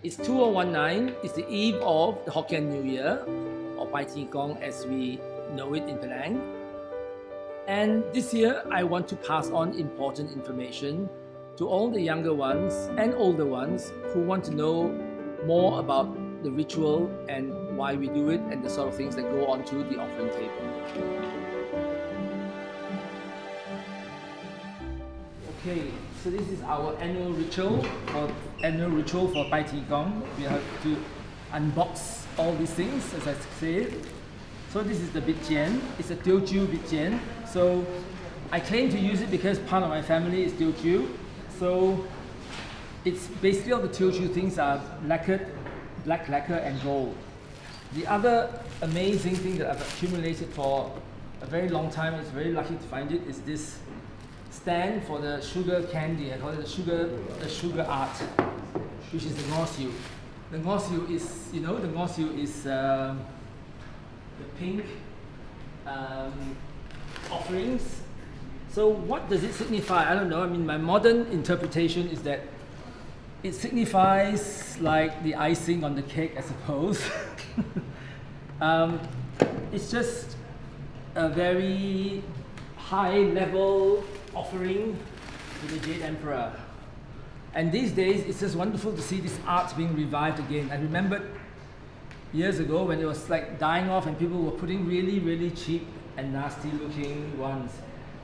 It's 2019. It's the eve of the Hokkien New Year, or Bai Ti Gong as we know it in Penang. And this year, I want to pass on important information to all the younger ones and older ones who want to know more about the ritual and why we do it and the sort of things that go onto the offering table. Okay, so this is our annual ritual for Bai Ti Gong. We have to unbox all these things, as I said. So this is the Bitjian. It's a Teochew Bitjian. So I claim to use it because part of my family is Teochew. So it's basically all the Teochew things are lacquered, black lacquer and gold. The other amazing thing that I've accumulated for a very long time, I was very lucky to find it, is this stand for the sugar candy. I call it the sugar art, which is the ngosiu. The ngosiu is, the ngosiu is the pink offerings. So what does it signify? I don't know. I mean, my modern interpretation is that it signifies like the icing on the cake, I suppose. It's just a very high-level offering to the Jade Emperor. And these days, it's just wonderful to see this art being revived again. I remembered years ago when it was like dying off and people were putting really, really cheap and nasty looking ones.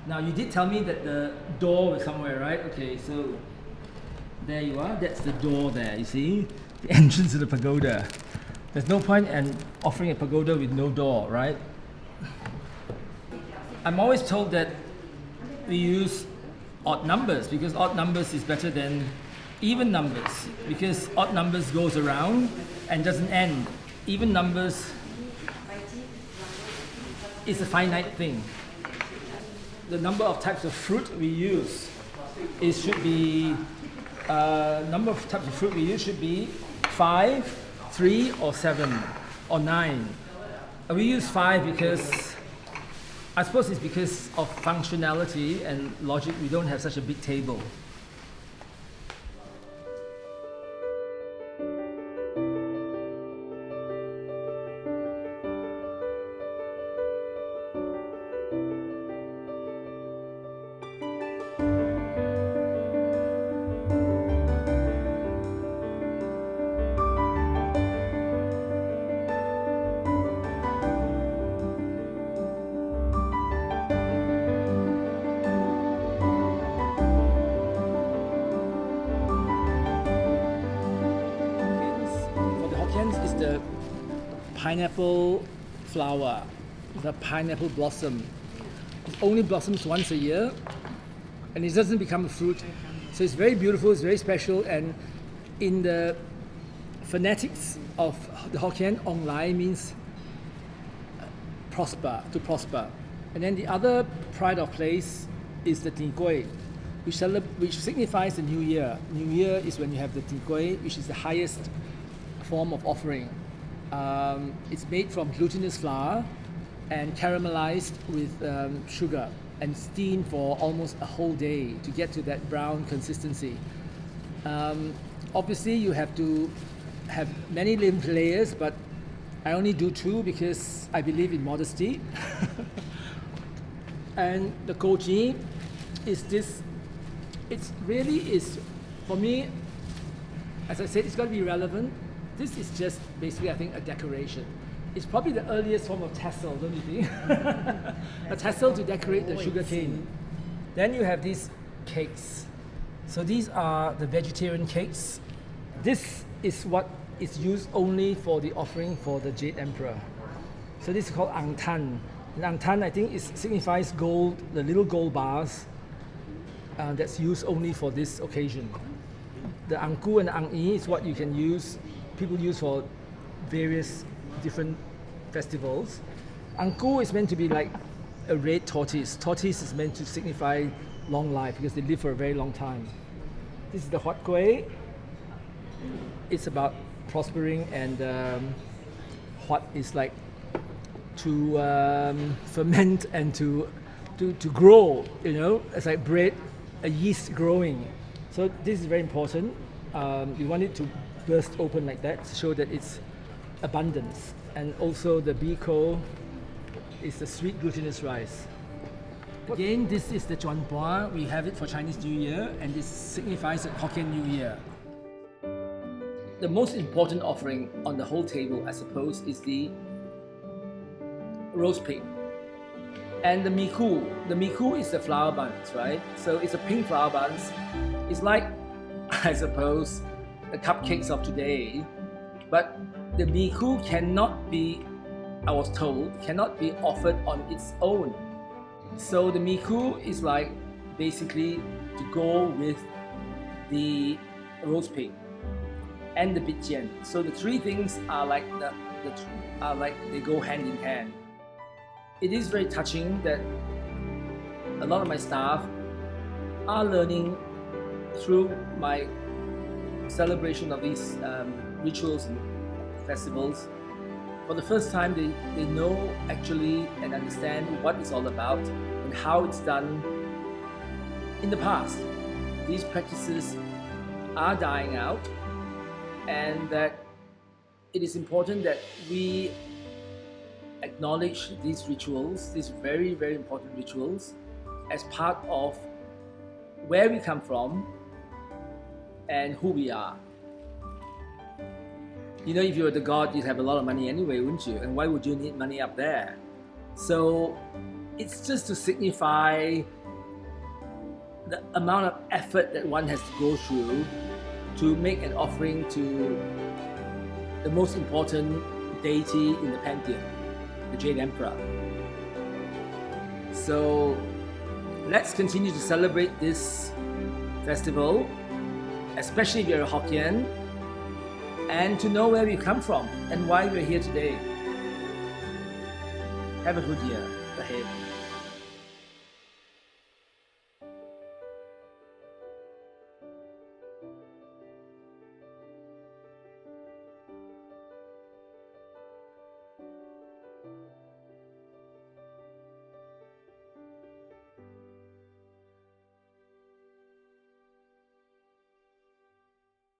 Now, you did tell me that the door was somewhere, right? Okay, so there you are. That's the door there, you see? The entrance to the pagoda. There's no point in offering a pagoda with no door, right? I'm always told that we use odd numbers because odd numbers is better than even numbers because odd numbers goes around and doesn't end. Even numbers is a finite thing. The number of types of fruit we use should be 5, 3, or 7, or 9. We use 5 because I suppose it's because of functionality and logic. We don't have such a big table. Is the pineapple flower, the pineapple blossom. It only blossoms once a year and it doesn't become a fruit. So it's very beautiful, it's very special, and in the phonetics of the Hokkien, Ong Lai means prosper, to prosper. And then the other pride of place is the Tin Gui, which signifies the New Year. New Year is when you have the Tin Gui, which is the highest form of offering. It's made from glutinous flour and caramelized with sugar and steamed for almost a whole day to get to that brown consistency. Obviously, you have to have many layers, but I only do 2 because I believe in modesty. And the goji is this. It really is, for me, as I said, it's got to be relevant. This is just basically, I think, a decoration. It's probably the earliest form of tassel, don't you think? A tassel to decorate the sugar cane. Then you have these cakes. So these are the vegetarian cakes. This is what is used only for the offering for the Jade Emperor. So this is called ang tan. And ang tan, I think, signifies gold, the little gold bars that's used only for this occasion. The ang ku and ang yi is what you can use. People use for various different festivals. Ang ku is meant to be like a red tortoise. Tortoise is meant to signify long life because they live for a very long time. This is the hot kueh. It's about prospering, and hot is like to ferment and to grow. It's like bread, a yeast growing. So this is very important. You want it to burst open like that to show that it's abundance. And also the biko is the sweet glutinous rice. Again, this is the Chuan Pua. We have it for Chinese New Year, and this signifies the Hokkien New Year. The most important offering on the whole table, I suppose, is the roast pig. And the miku. The miku is the flower buns, right? So it's a pink flower buns. It's like, I suppose, the cupcakes of today. But the miku cannot be, I was told, cannot be offered on its own. So the miku is like basically to go with the roast pig and the bijian. So the three things are like they go hand in hand. It is very touching that a lot of my staff are learning through my celebration of these rituals and festivals. For the first time, they know actually and understand what it's all about and how it's done in the past. These practices are dying out, and that it is important that we acknowledge these rituals, these very, very important rituals, as part of where we come from and who we are. You know, if you were the god, you'd have a lot of money anyway, wouldn't you? And why would you need money up there? So it's just to signify the amount of effort that one has to go through to make an offering to the most important deity in the pantheon, the Jade Emperor. So let's continue to celebrate this festival, especially if you're a Hokkien, and to know where we come from and why we're here today. Have a good year ahead.